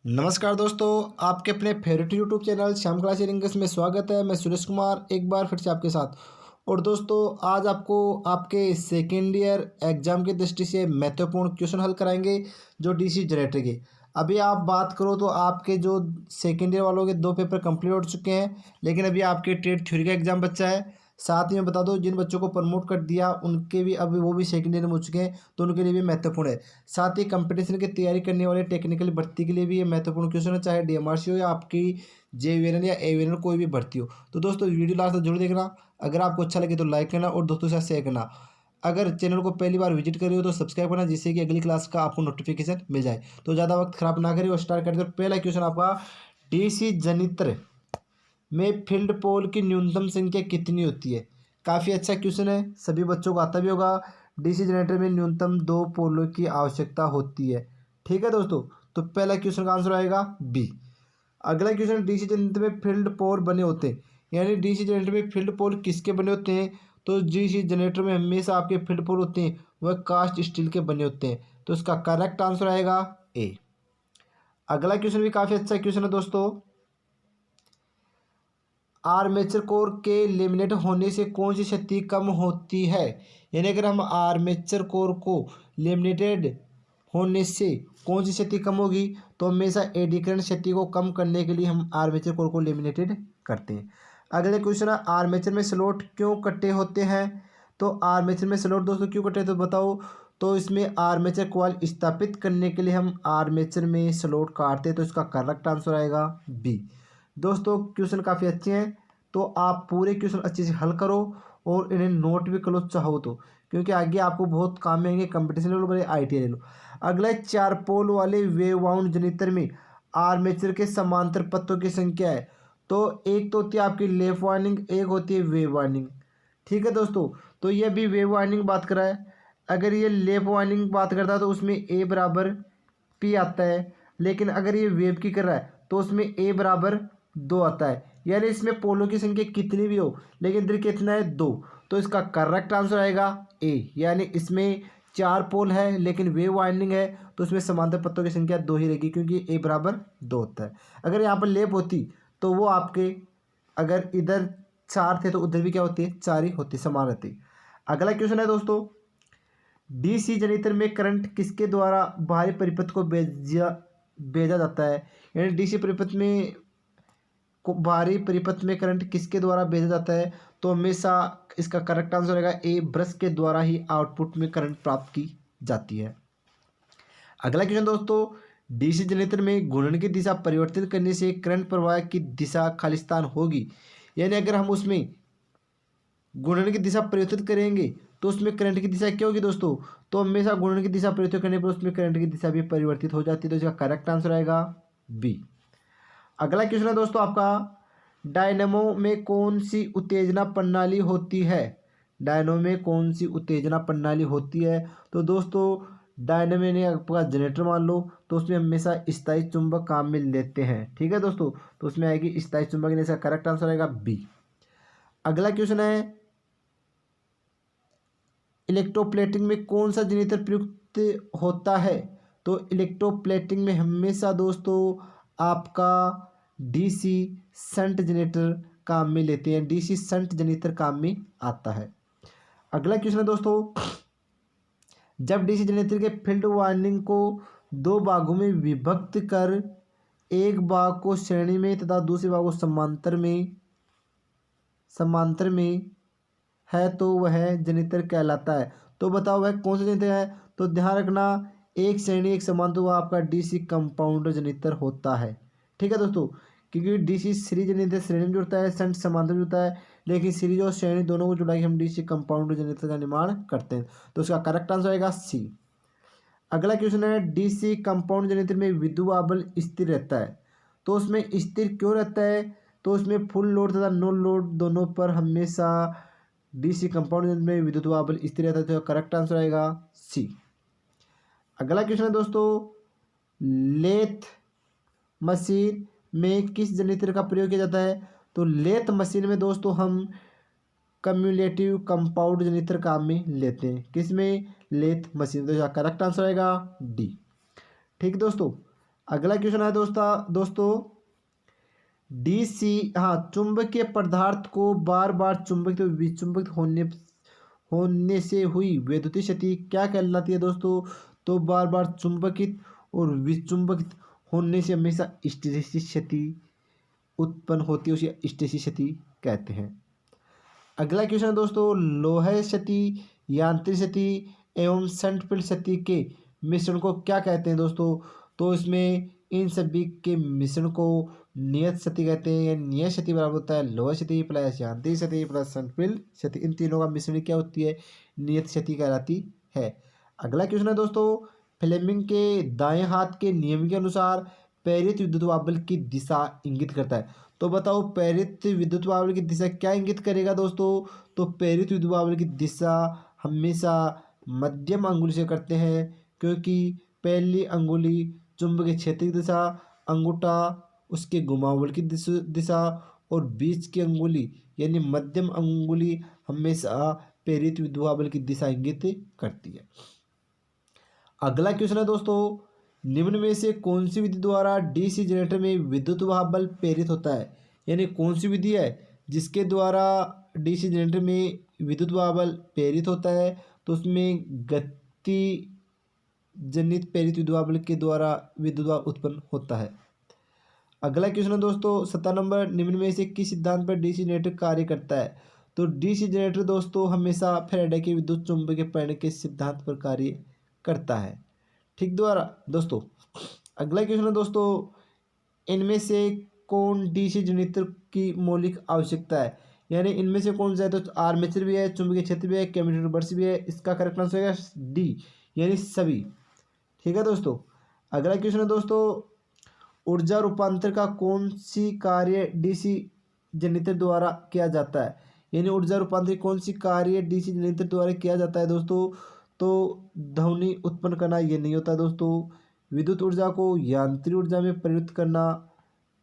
नमस्कार दोस्तों, आपके अपने favourite YouTube channel Shyam class English में स्वागत है। मैं सुरेश कुमार एक बार फिर से आपके साथ। और दोस्तों, आज आपको आपके सेकेंड ईयर एग्जाम की दृष्टि से महत्वपूर्ण क्वेश्चन हल कराएंगे जो डीसी जनरेटर के। अभी आप बात करो तो आपके जो सेकेंड ईयर वालों के 2 पेपर कंप्लीट हो चुके हैं, लेकिन अभी आपके ट्रेड थ्योरी का एग्जाम बचा है। साथ ही मैं बता दूं, जिन बच्चों को प्रमोट कर दिया उनके भी अभी वो भी सेकेंड ईयर में हो चुके हैं, तो उनके लिए भी महत्वपूर्ण है। साथ ही कंपटीशन की तैयारी करने वाले टेक्निकल भर्ती के लिए भी ये महत्वपूर्ण क्वेश्चन है, चाहे डीएमआरसी हो या आपकी जेवीएन या एवीएन कोई भी भर्ती हो। तो दोस्तों, वीडियो लास्ट तक जरूर देखना। अगर आपको अच्छा लगे तो लाइक करना और दोस्तों के साथ शेयर करना। अगर चैनल को पहली बार विजिट कर रहे हो तो सब्सक्राइब करना, जिससे कि अगली क्लास का आपको नोटिफिकेशन मिल जाए। तो ज़्यादा वक्त खराब ना करें और स्टार्ट करते हैं। पहला क्वेश्चन आपका, डीसी जनित्र में फील्ड पोल की न्यूनतम संख्या कितनी होती है। काफ़ी अच्छा क्वेश्चन है, सभी बच्चों को आता भी होगा। डीसी जनरेटर में न्यूनतम 2 पोलों की आवश्यकता होती है। ठीक है दोस्तों, तो पहला क्वेश्चन का आंसर आएगा बी। अगला क्वेश्चन, डीसी जनरेटर में फील्ड पोल बने होते हैं, यानी डीसी जनरेटर में फील्ड पोल किसके बने होते हैं। तो डीसी जनरेटर में हमेशा आपके फील्ड पोल होते हैं वह कास्ट स्टील के बने होते हैं। तो इसका करेक्ट आंसर आएगा ए। अगला क्वेश्चन भी काफ़ी अच्छा क्वेश्चन है दोस्तों, आर्मेचर कोर के लेमिनेट होने से कौन सी क्षति कम होती है। यानी अगर हम आर्मेचर कोर को लेमिनेटेड होने से कौन सी क्षति कम होगी, तो हमेशा एडी करंट क्षति को कम करने के लिए हम आर्मेचर कोर को लेमिनेटेड करते हैं। अगले क्वेश्चन है, आर्मेचर में स्लॉट क्यों कटे होते हैं। तो आर्मेचर में स्लॉट दोस्तों क्यों कटे, तो बताओ। तो इसमें आर्मेचर कॉइल स्थापित करने के लिए हम आर्मेचर में स्लॉट काटते हैं। तो इसका करेक्ट आंसर आएगा बी। दोस्तों, क्वेश्चन काफ़ी अच्छे हैं, तो आप पूरे क्वेश्चन अच्छे से हल करो और इन्हें नोट भी करो चाहो तो, क्योंकि आगे आपको बहुत काम में आएंगे। कंपटीशन ले लो, बड़े आईटीआई ले लो। अगला है, 4 पोल वाले वेव वाउंड जनरेटर में आर्मेचर के समांतर पत्तों की संख्या है। तो एक तो होती है आपकी लेफ्ट वाइंडिंग, एक होती है वेव वाइंडिंग। ठीक है दोस्तों, तो ये भी वेव वाइंडिंग बात कर रहा है। अगर ये लेफ्ट वाइंडिंग बात करता है तो उसमें ए बराबर पी आता है, लेकिन अगर ये वेव की कर रहा है तो उसमें ए बराबर 2 आता है। यानी इसमें पोलों की संख्या कितनी भी हो, लेकिन इधर कितना है 2। तो इसका करेक्ट आंसर आएगा ए। यानी इसमें 4 पोल है लेकिन वेव वाइंडिंग है, तो उसमें समांतर पत्तों की संख्या 2 ही रहेगी, क्योंकि ए बराबर 2 होता है। अगर यहाँ पर लेप होती तो वो आपके, अगर इधर 4 थे तो उधर भी क्या होती है, 4 ही होती, समान रहती। अगला क्वेश्चन है दोस्तों, डीसी जनरेटर में करंट किसके द्वारा बाहरी परिपथ को भेजा भेजा जाता है। यानी डीसी परिपथ में को बाहरी परिपथ में करंट किसके द्वारा भेजा जाता है। तो हमेशा इसका करेक्ट आंसर रहेगा ए, ब्रश के द्वारा ही आउटपुट में करंट प्राप्त की जाती है। अगला क्वेश्चन दोस्तों, डीसी जनरेटर में घूर्णन की दिशा परिवर्तित करने से करंट प्रवाह की दिशा खालिस्तान होगी। यानी अगर हम उसमें घूर्णन की दिशा परिवर्तित करेंगे तो उसमें करंट की दिशा क्या होगी दोस्तों। तो हमेशा घूर्णन की दिशा परिवर्तित करने पर उसमें करंट की दिशा भी परिवर्तित हो जाती है। तो इसका करेक्ट आंसर आएगा बी। अगला क्वेश्चन है दोस्तों आपका, डायनेमो में कौन सी उत्तेजना प्रणाली होती है। डायनेमो में कौन सी उत्तेजना प्रणाली होती है। तो दोस्तों, डायनेमो ने आपका जनरेटर मान लो, तो उसमें हमेशा स्थायी चुंबक काम में लेते हैं। ठीक है दोस्तों, तो उसमें आएगी स्थायी चुंबक, इसका करेक्ट आंसर आएगा बी। अगला क्वेश्चन है, इलेक्ट्रोप्लेटिंग में कौन सा जनरेटर प्रयुक्त होता है। तो इलेक्ट्रोप्लेटिंग में हमेशा दोस्तों आपका डीसी शंट जनरेटर काम में लेते हैं, डीसी शंट जनरेटर काम में आता है। अगला क्वेश्चन है दोस्तों, जब डीसी जनरेटर के फील्ड वाइंडिंग को 2 भागों में विभक्त कर एक भाग को श्रेणी में तथा दूसरे भाग को समांतर में है तो वह जनरेटर कहलाता है। तो बताओ वह कौन सा जनरेटर है। तो ध्यान रखना, एक श्रेणी एक समान, तो वह आपका डीसी कंपाउंडर जनरेटर होता है। ठीक है दोस्तों, क्योंकि डीसी सीरीज जनरेटर श्रेणी में जुड़ता है, शंट समांतर में जुड़ता है, लेकिन सीरीज और श्रेणी दोनों को जुड़ा के हम डीसी कंपाउंडर जनरेटर का निर्माण करते हैं। तो उसका करेक्ट आंसर आएगा सी। अगला क्वेश्चन है, डीसी कंपाउंड जनरेटर में विद्युत आबल स्थिर रहता है। तो उसमें स्थिर क्यों रहता है। तो उसमें फुल लोड तथा नो लोड दोनों पर हमेशा डीसी कंपाउंड में विद्युत वापल स्थिर रहता है। तो करेक्ट आंसर आएगा सी। अगला क्वेश्चन है दोस्तों, लेथ मशीन में किस जनरेटर का प्रयोग किया जाता है। तो लेथ मशीन में दोस्तों हम कम्युलेटिव कंपाउंड जनरेटर काम में लेते हैं, किसमें, लेथ मशीन। तो इसका करेक्ट आंसर आएगा डी। ठीक दोस्तों, अगला क्वेश्चन है दोस्तों डीसी, हाँ, चुंबकीय पदार्थ को बार बार चुंबकित और विचुंबकित होने से हुई वैद्युतीय क्षति क्या कहलाती है दोस्तों? तो बार बार चुंबकित और विचुंबकित होने से हमेशा हिस्टैरिसीस क्षति उत्पन्न होती है, उसे हिस्टैरिसीस क्षति कहते हैं। अगला क्वेश्चन है दोस्तों लोहे क्षति, यांत्रिक क्षति एवं संतपिंड क्षति के मिश्रण को क्या कहते हैं दोस्तों? तो इसमें इन सभी के मिश्रण को नियत क्षति कहते हैं। नियत क्षति बराबर होता है लोहे क्षति प्लस यांत्रिक क्षति प्लस संतपिंड क्षति, इन तीनों का मिश्रण क्या होती है? नियत क्षति कहलाती है। अगला क्वेश्चन है दोस्तों फ्लेमिंग के दाएं हाथ के नियम के अनुसार प्रेरित विद्युत वाल्व की दिशा इंगित करता है। तो बताओ प्रेरित विद्युत वाल्व की दिशा क्या इंगित करेगा दोस्तों? तो प्रेरित विद्युत वाल्व की दिशा हमेशा मध्यम अंगुली से करते हैं, क्योंकि पहली अंगुली चुंबकीय क्षेत्र की दिशा, अंगूठा उसके घुमावल की दिशा और बीच की अंगुली यानी मध्यम अंगुली हमेशा प्रेरित विद्युत वाल्व की दिशा इंगित करती है। अगला क्वेश्चन है दोस्तों निम्न में से कौन सी विधि द्वारा डीसी जनरेटर में विद्युत वाल्व प्रेरित होता है? यानी कौन सी विधि है जिसके द्वारा डीसी जनरेटर में विद्युत वाल्व प्रेरित होता है? तो उसमें गति जनित प्रेरित विद्युत वाल्व के द्वारा विद्युत वाल्व उत्पन्न होता है। अगला क्वेश्चन है दोस्तों 17 नंबर निम्न में से किस सिद्धांत पर डीसी जनरेटर कार्य करता है? तो डीसी जनरेटर दोस्तों हमेशा फैराडे के विद्युत चुंबकीय प्रेरण के सिद्धांत पर कार्य करता है। ठीक द्वारा दोस्तों अगला क्वेश्चन है दोस्तों इनमें से कौन डीसी जनरेटर की मौलिक आवश्यकता है? यानी इनमें से कौन सा है? तो आर्मेचर भी है, चुंबकीय क्षेत्र भी है, कम्यूटेटर बर्स भी है। इसका करेक्ट आंसर होगा डी यानी सभी। ठीक है दोस्तों अगला क्वेश्चन है दोस्तों ऊर्जा रूपांतर का कौन सी कार्य डीसी जनरेटर द्वारा किया जाता है? यानी ऊर्जा रूपांतर कौन सी कार्य डीसी जनरेटर द्वारा किया जाता है दोस्तों? तो ध्वनि उत्पन्न करना ये नहीं होता दोस्तों। विद्युत ऊर्जा को यांत्रिक ऊर्जा में परिवर्तित करना,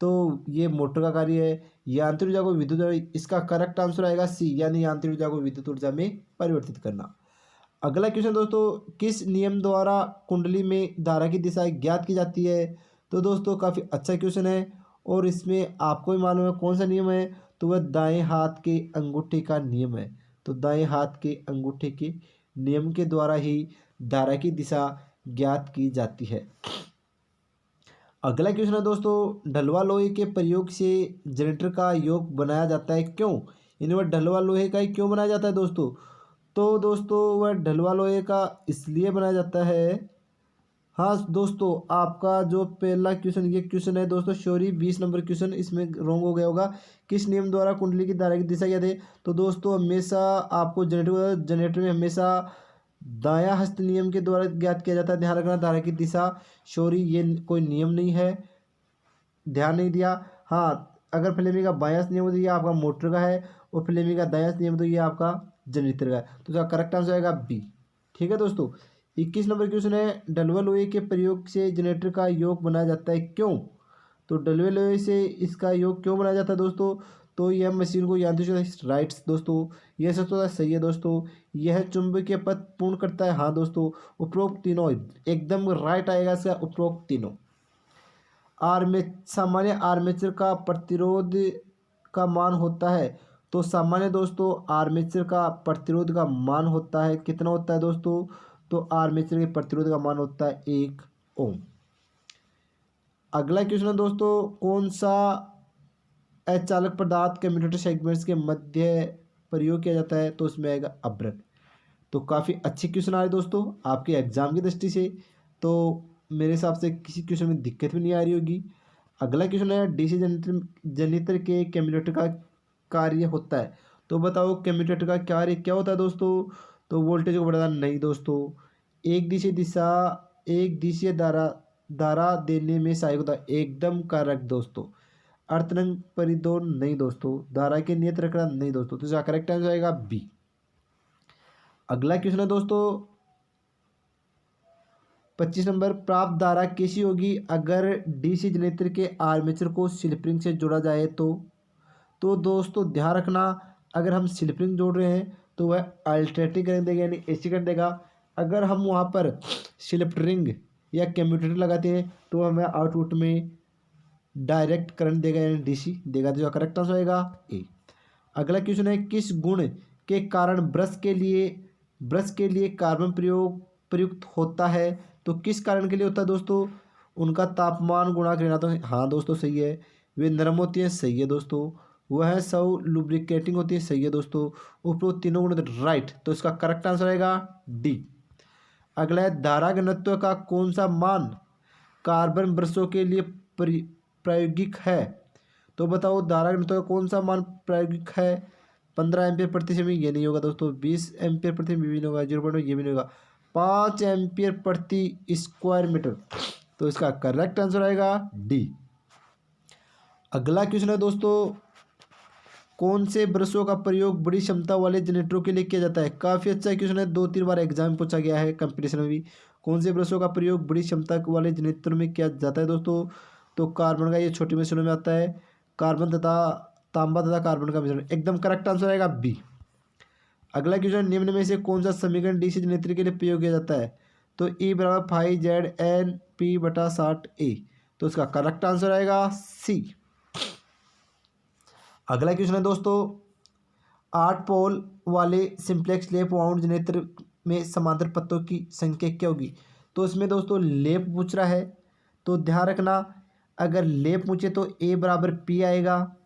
तो ये मोटर का कार्य है। यांत्रिक ऊर्जा को विद्युत, इसका करेक्ट आंसर आएगा सी यानी यांत्रिक ऊर्जा को विद्युत ऊर्जा में परिवर्तित करना। अगला क्वेश्चन दोस्तों किस नियम द्वारा कुंडली में धारा की दिशा ज्ञात की जाती है? तो दोस्तों काफ़ी अच्छा क्वेश्चन है और इसमें आपको भी मालूम है कौन सा नियम है? तो वह दाएं हाथ के अंगूठे का नियम है। तो दाएं हाथ के अंगूठे के नियम के द्वारा ही धारा की दिशा ज्ञात की जाती है। अगला क्वेश्चन है दोस्तों ढलवा लोहे के प्रयोग से जनरेटर का योग बनाया जाता है क्यों? यानी वह ढलवा लोहे का ही क्यों बनाया जाता है दोस्तों? तो दोस्तों वह ढलवा लोहे का इसलिए बनाया जाता है, हाँ दोस्तों आपका जो पहला क्वेश्चन ये क्वेश्चन है दोस्तों सॉरी 20 नंबर क्वेश्चन इसमें रॉन्ग हो गया होगा। किस नियम द्वारा कुंडली की धारा की दिशा क्या है? तो दोस्तों हमेशा आपको जनरेटर में हमेशा दायां हस्त नियम के द्वारा ज्ञात किया जाता है। ध्यान रखना धारा की दिशा, सॉरी ये कोई नियम नहीं है, ध्यान नहीं दिया। हाँ अगर फ्लेमिंग का बायां नियम तो ये आपका मोटर का है और फ्लेमिंग का दायां नियम तो ये आपका जनरेटर का है। तो इसका करेक्ट आंसर आएगा बी। ठीक है दोस्तों 21 नंबर क्वेश्चन है डलवा लोहे के प्रयोग से जनरेटर का योग बनाया जाता है क्यों? तो डलवे लोहे से इसका योग क्यों बनाया जाता है दोस्तों? तो यह मशीन को यांत्रिक राइट्स दोस्तों यह सब तो सही है दोस्तों। यह चुंबकीय पथ पूर्ण करता है, हाँ दोस्तों। उपरोक्त तीनों एकदम राइट आएगा इसका, उपरोक्त तीनों। सामान्य आर्मेचर का प्रतिरोध का मान होता है। तो सामान्य दोस्तों आर्मेचर का प्रतिरोध का मान होता है कितना होता है दोस्तों? तो आर्मेचर के प्रतिरोध का मान होता है 1 ओम। अगला क्वेश्चन है दोस्तों कौन सा अचालक पदार्थ कम्यूटेटर सेगमेंट्स के मध्य प्रयोग किया जाता है? तो उसमें आएगा अभ्रक। तो काफ़ी अच्छे क्वेश्चन आ रहे दोस्तों आपके एग्जाम की दृष्टि से, तो मेरे हिसाब से किसी क्वेश्चन में दिक्कत भी नहीं आ रही होगी। अगला क्वेश्चन है डीसी जनरेटर के कम्यूटेटर का कार्य होता है। तो बताओ कम्यूटेटर का कार्य क्या होता है दोस्तों? तो वोल्टेज को बढ़ाना नहीं दोस्तों, एक दिशा धारा देने में सहायक होता है, एकदम करेक्ट दोस्तों। अर्धतरंग परिदोलन नहीं दोस्तों, धारा के नियत रखना नहीं दोस्तों। तो इसका करेक्ट आंसर आएगा बी। अगला क्वेश्चन है दोस्तों 25 नंबर प्राप्त धारा कैसी होगी अगर डीसी जनरेटर के आर्मेचर को स्लिप रिंग से जोड़ा जाए? तो दोस्तों ध्यान रखना अगर हम स्लिप रिंग जोड़ रहे हैं तो वह अल्टरनेटिंग करंट देगा यानी एसी करंट देगा। अगर हम वहाँ पर स्लिप रिंग या कम्यूटेटर लगाते हैं तो हमें आउटपुट में डायरेक्ट करंट देगा यानी डीसी देगा। तो जो करेक्ट आंसर आएगा ए। अगला क्वेश्चन है किस गुण के कारण ब्रश के लिए कार्बन प्रयुक्त होता है। तो किस कारण के लिए होता है दोस्तों, उनका तापमान गुणा करना। तो हाँ दोस्तों सही है। वे नरम होती हैं, सही है दोस्तों। वह सब लुब्रिकेटिंग होती है, सही है दोस्तों। उपरोक्त तीनों गुण राइट। तो इसका करेक्ट आंसर आएगा डी। अगला है धारा घनत्व का कौन सा मान कार्बन ब्रशों के लिए प्रायोगिक है। तो बताओ धारा घनत्व का कौन सा मान प्रायोगिक है। 15 एम्पियर प्रति सेकंड, ये नहीं होगा दोस्तों। 20 एम्पियर प्रति भी नहीं होगा। 0.1 ये भी नहीं होगा। 5 एम्पियर प्रति स्क्वायर मीटर। तो इसका करेक्ट आंसर आएगा डी। अगला क्वेश्चन है दोस्तों कौन से ब्रशों का प्रयोग बड़ी क्षमता वाले जनरेटरों के लिए किया जाता है। काफ़ी अच्छा क्वेश्चन है, 2-3 बार एग्जाम में पूछा गया है, कंपटीशन में भी। कौन से ब्रशों का प्रयोग बड़ी क्षमता वाले जनरेटरों में किया जाता है दोस्तों। तो कार्बन का, ये छोटी मिश्रणों में आता है। कार्बन तथा तांबा तथा कार्बन का मिश्रण। एकदम करेक्ट आंसर आएगा बी। अगला क्वेश्चन निम्न में से कौन सा समीकरण डीसी जनरेटर के लिए प्रयोग किया जाता है। तो ई बराबर 5ZNP/60A। तो इसका करेक्ट आंसर आएगा सी। अगला क्वेश्चन है दोस्तों 8 पोल वाले सिंप्लेक्स लेप वाउंड जनरेटर में समांतर पत्तों की संख्या क्या होगी। तो इसमें दोस्तों लेप पूछ रहा है, तो ध्यान रखना अगर लेप पूछे तो ए बराबर पी आएगा।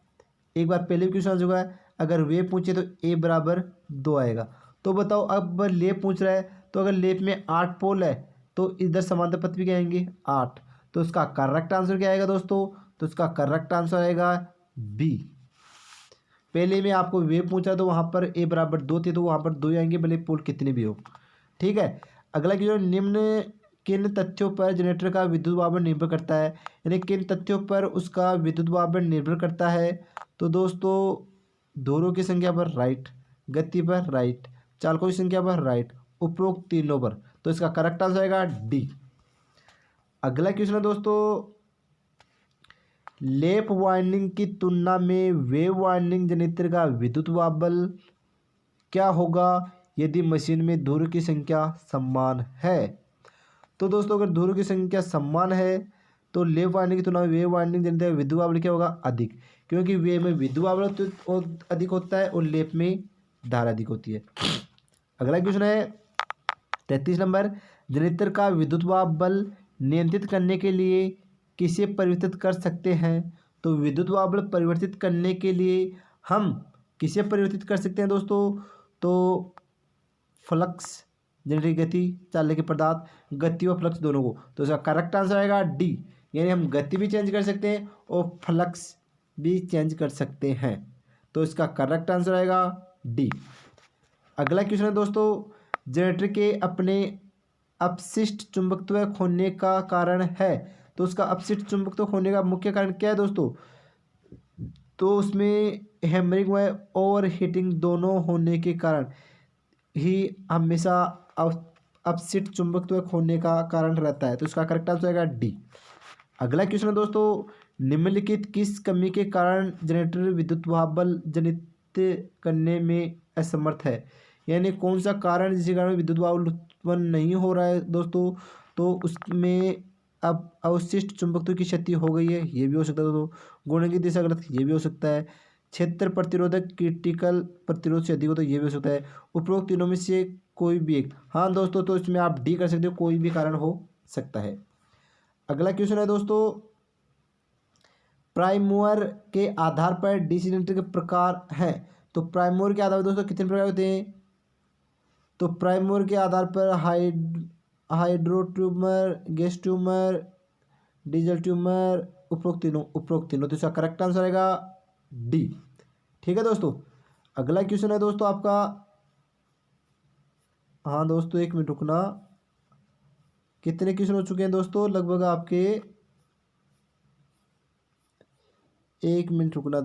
एक बार पहले भी क्वेश्चन आ चुका है। अगर वे पूछे तो ए बराबर 2 आएगा। तो बताओ अब लेप पूछ रहा है, तो अगर लेप में 8 पोल है तो इधर समांतर पत्त भी क्या आएंगे 8। तो इसका करेक्ट आंसर क्या आएगा दोस्तों। तो इसका करेक्ट आंसर आएगा बी। पहले में आपको वे पूछा तो वहाँ पर ए बराबर 2 थे, तो वहाँ पर 2 आएंगे भले पोल कितने भी हो। ठीक है। अगला क्वेश्चन निम्न किन तथ्यों पर जनरेटर का विद्युत वापन निर्भर करता है। यानी किन तथ्यों पर उसका विद्युत वापन निर्भर करता है। तो दोस्तों ध्रुवों की संख्या पर राइट, गति पर राइट, चालकों की संख्या पर राइट, उपरोक्त तीनों पर। तो इसका करेक्ट आंसर आएगा डी। अगला क्वेश्चन है दोस्तों लेप वाइंडिंग की तुलना में वेव वाइंडिंग जनरेटर का विद्युत वापन क्या होगा यदि मशीन में ध्रुव की संख्या समान है। तो दोस्तों अगर ध्रुव की संख्या समान है तो लेप वाइंडिंग की तुलना में वेव वाइंडिंग जनरेटर का विद्युत वापन क्या होगा अधिक, क्योंकि वेव में विद्युत वापन अधिक होता है और लेप में धारा अधिक होती है। अगला क्वेश्चन है 33 नंबर जनरेटर का विद्युत वापन नियंत्रित करने के लिए किसे परिवर्तित कर सकते हैं। तो विद्युत वापन परिवर्तित करने के लिए हम किसे परिवर्तित कर सकते हैं दोस्तों। तो फ्लक्स जनरेटर की गति, चालक के पदार्थ, गति और फ्लक्स दोनों को। तो इसका करेक्ट आंसर आएगा डी। यानी हम गति भी चेंज कर सकते हैं और फ्लक्स भी चेंज कर सकते हैं। तो इसका करेक्ट आंसर आएगा डी। अगला क्वेश्चन है दोस्तों जनरेटर के अपने अपशिष्ट चुंबकत्व खोने का कारण है। तो उसका अपशिष्ट चुंबकत्व खोने का मुख्य कारण क्या है दोस्तों। तो उसमें हैमरिंग व ओवर हीटिंग दोनों होने के कारण ही हमेशा अपशिष्ट चुंबकत्व खोने का कारण रहता है। तो इसका करेक्ट आंसर आएगा डी। अगला क्वेश्चन है दोस्तों निम्नलिखित किस कमी के कारण जनरेटर विद्युत वापन जनित करने में असमर्थ है। यानी कौन सा कारण जिसके कारण विद्युत वापन उत्पन्न नहीं हो रहा है दोस्तों। तो उसमें अब अवशिष्ट चुंबकत्व की क्षति हो गई है, ये भी हो सकता है दोस्तों। गुण की दिशा गलत, ये भी हो सकता है। क्षेत्र प्रतिरोधक क्रिटिकल प्रतिरोध से अधिक हो, तो ये भी हो सकता है। उपरोक्त तीनों में से कोई भी एक। हाँ दोस्तों तो इसमें आप डी कर सकते हो, कोई भी कारण हो सकता है। अगला क्वेश्चन है दोस्तों प्राइम मूवर के आधार पर डीसी जनरेटर के प्रकार हैं। तो प्राइम मूवर के आधार पर दोस्तों कितने प्रकार होते हैं। तो प्राइम मूवर के आधार पर hydro tumour, gas tumour, diesel tumour, उपरोक्त तीनों। तो इसका करेक्ट आंसर आएगा डी। ठीक है दोस्तों। अगला क्वेश्चन है दोस्तों आपका, हाँ दोस्तों 1 मिनट रुकना। कितने क्वेश्चन हो चुके हैं दोस्तों लगभग आपके, 1 मिनट रुकना।